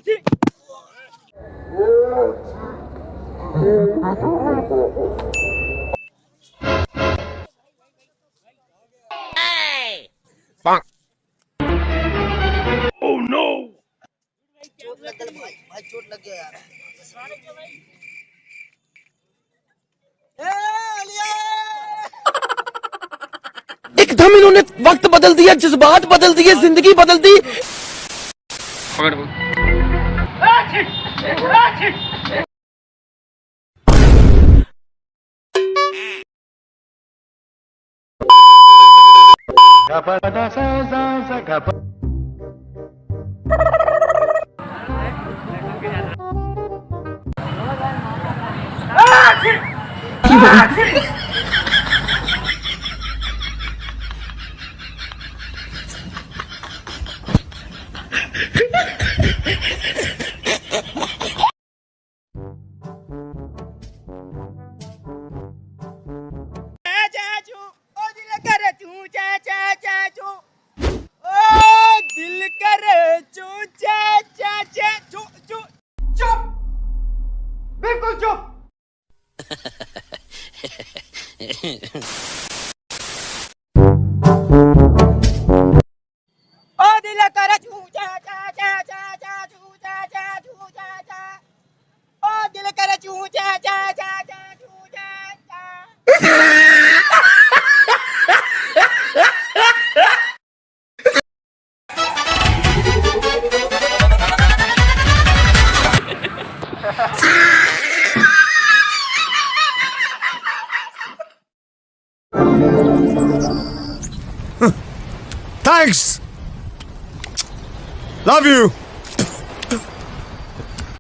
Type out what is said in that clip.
Bonk. चोट लग गई भाई, भाई चोट लग गया यार। एकदम इन्होंने वक्त बदल दिया, जज्बात बदल दिए, जिंदगी बदल दी। पकड़ Thanks. Love you.